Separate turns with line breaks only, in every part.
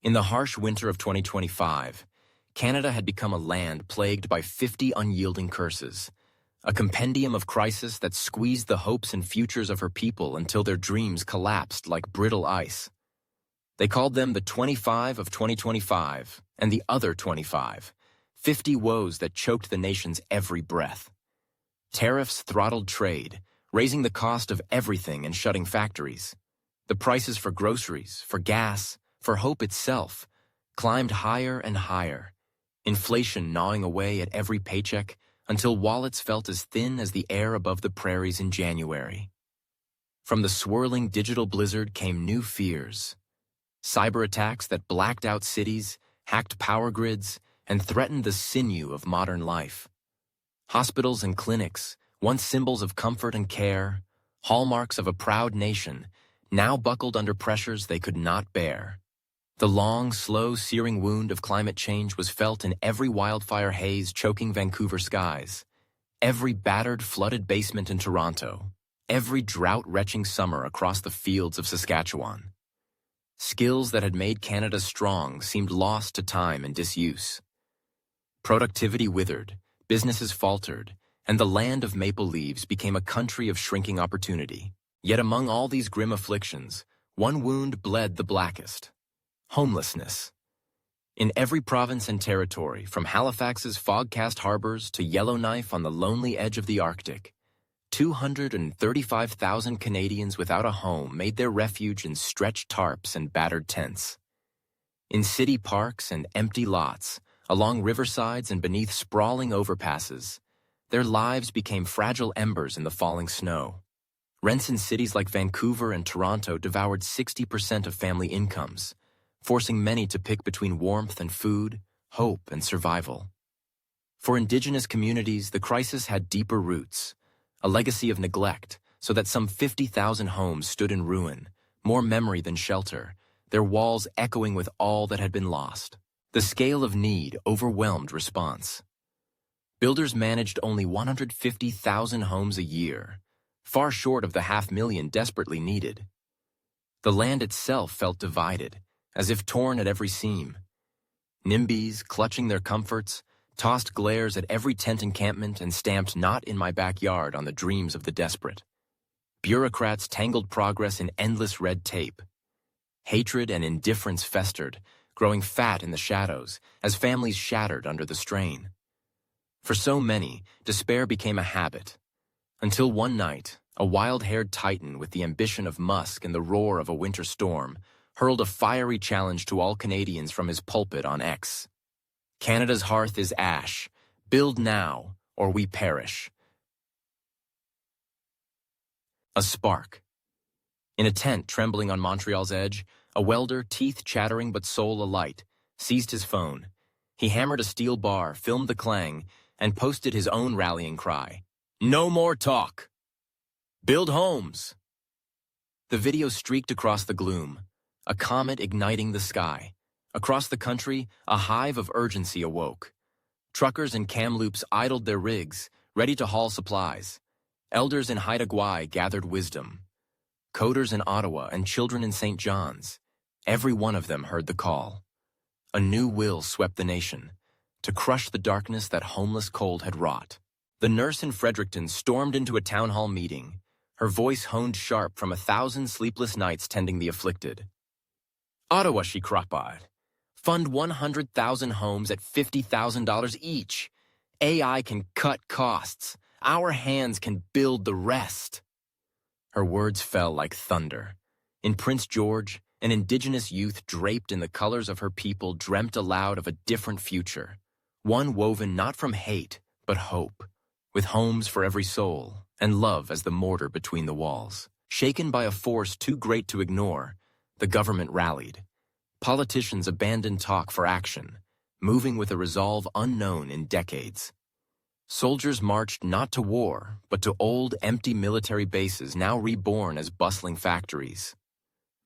In the harsh winter of 2025, Canada had become a land plagued by 50 unyielding curses, a compendium of crisis that squeezed the hopes and futures of her people until their dreams collapsed like brittle ice. They called them the 25 of 2025 and the other 25, 50 woes that choked the nation's every breath. Tariffs throttled trade, raising the cost of everything and shutting factories. The prices for groceries, for gas, for hope itself, climbed higher and higher, inflation gnawing away at every paycheck until wallets felt as thin as the air above the prairies in January. From the swirling digital blizzard came new fears. Cyber attacks that blacked out cities, hacked power grids, and threatened the sinew of modern life. Hospitals and clinics, once symbols of comfort and care, hallmarks of a proud nation, now buckled under pressures they could not bear. The long, slow, searing wound of climate change was felt in every wildfire haze choking Vancouver skies, every battered, flooded basement in Toronto, every drought-retching summer across the fields of Saskatchewan. Skills that had made Canada strong seemed lost to time and disuse. Productivity withered, businesses faltered, and the land of maple leaves became a country of shrinking opportunity. Yet among all these grim afflictions, one wound bled the blackest: homelessness. In every province and territory, from Halifax's fog-cast harbors to Yellowknife on the lonely edge of the Arctic, 235,000 Canadians without a home made their refuge in stretched tarps and battered tents. In city parks and empty lots, along riversides and beneath sprawling overpasses, their lives became fragile embers in the falling snow. Rents in cities like Vancouver and Toronto devoured 60% of family incomes, forcing many to pick between warmth and food, hope and survival. For Indigenous communities, the crisis had deeper roots, a legacy of neglect, so that some 50,000 homes stood in ruin, more memory than shelter, their walls echoing with all that had been lost. The scale of need overwhelmed response. Builders managed only 150,000 homes a year, far short of the 500,000 desperately needed. The land itself felt divided, as if torn at every seam. NIMBYs, clutching their comforts, tossed glares at every tent encampment and stamped "not in my backyard" on the dreams of the desperate. Bureaucrats tangled progress in endless red tape. Hatred and indifference festered, growing fat in the shadows as families shattered under the strain. For so many, despair became a habit, until one night, a wild-haired titan with the ambition of Musk and the roar of a winter storm hurled a fiery challenge to all Canadians from his pulpit on X. Canada's hearth is ash. Build now, or we perish. A spark. In a tent trembling on Montreal's edge, a welder, teeth chattering but soul alight, seized his phone. He hammered a steel bar, filmed the clang, and posted his own rallying cry: "No more talk! Build homes!" The video streaked across the gloom, a comet igniting the sky. Across the country, a hive of urgency awoke. Truckers in Kamloops idled their rigs, ready to haul supplies. Elders in Haida Gwaii gathered wisdom. Coders in Ottawa and children in St. John's, every one of them heard the call. A new will swept the nation, to crush the darkness that homeless cold had wrought. The nurse in Fredericton stormed into a town hall meeting, her voice honed sharp from 1,000 sleepless nights tending the afflicted. "Ottawa," she cropied. "Fund 100,000 homes at $50,000 each. AI can cut costs. Our hands can build the rest." Her words fell like thunder. In Prince George, an Indigenous youth draped in the colors of her people dreamt aloud of a different future, one woven not from hate, but hope, with homes for every soul, and love as the mortar between the walls. Shaken by a force too great to ignore, the government rallied. Politicians abandoned talk for action, moving with a resolve unknown in decades. Soldiers marched not to war, but to old, empty military bases now reborn as bustling factories.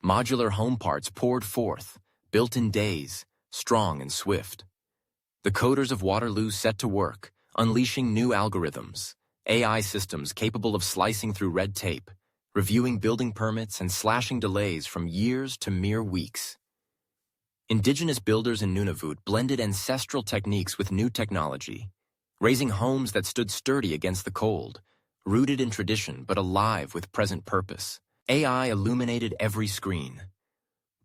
Modular home parts poured forth, built in days, strong and swift. The coders of Waterloo set to work, unleashing new algorithms, AI systems capable of slicing through red tape, reviewing building permits and slashing delays from years to mere weeks. Indigenous builders in Nunavut blended ancestral techniques with new technology, raising homes that stood sturdy against the cold, rooted in tradition but alive with present purpose. AI illuminated every screen.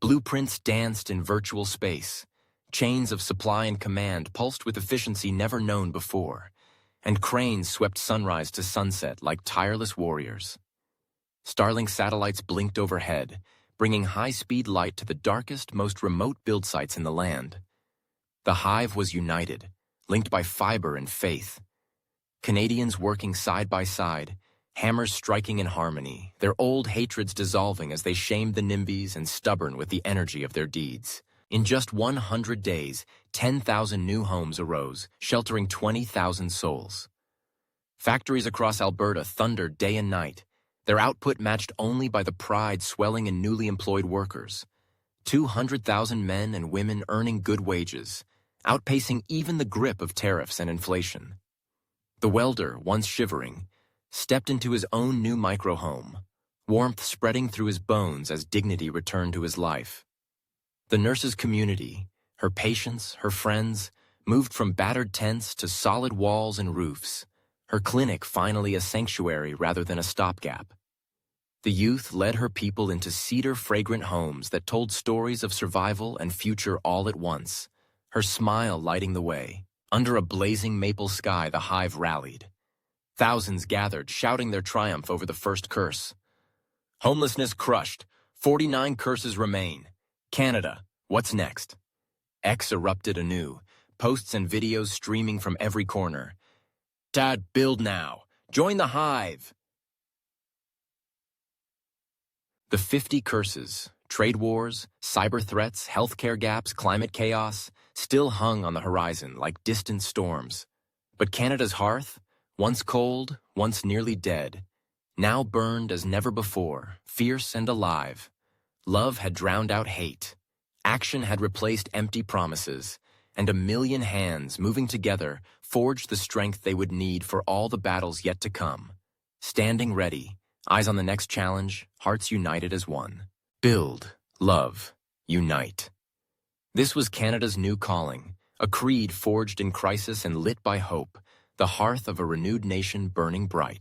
Blueprints danced in virtual space. Chains of supply and command pulsed with efficiency never known before, and cranes swept sunrise to sunset like tireless warriors. Starlink satellites blinked overhead, bringing high-speed light to the darkest, most remote build sites in the land. The Hive was united, linked by fiber and faith. Canadians working side by side, hammers striking in harmony, their old hatreds dissolving as they shamed the NIMBYs and stubborn with the energy of their deeds. In just 100 days, 10,000 new homes arose, sheltering 20,000 souls. Factories across Alberta thundered day and night, their output matched only by the pride swelling in newly employed workers. 200,000 men and women earning good wages, outpacing even the grip of tariffs and inflation. The welder, once shivering, stepped into his own new micro-home, warmth spreading through his bones as dignity returned to his life. The nurse's community, her patients, her friends, moved from battered tents to solid walls and roofs, her clinic finally a sanctuary rather than a stopgap. The youth led her people into cedar-fragrant homes that told stories of survival and future all at once, her smile lighting the way. Under a blazing maple sky, the Hive rallied. Thousands gathered, shouting their triumph over the first curse. Homelessness crushed. 49 curses remain. Canada, what's next? X erupted anew, posts and videos streaming from every corner. Dad, build now. Join the Hive. The 50 curses, trade wars, cyber threats, healthcare gaps, climate chaos, still hung on the horizon like distant storms. But Canada's hearth, once cold, once nearly dead, now burned as never before, fierce and alive. Love had drowned out hate. Action had replaced empty promises, and a million hands moving together forged the strength they would need for all the battles yet to come. Standing ready, eyes on the next challenge, hearts united as one. Build, love, unite. This was Canada's new calling, a creed forged in crisis and lit by hope, the hearth of a renewed nation burning bright.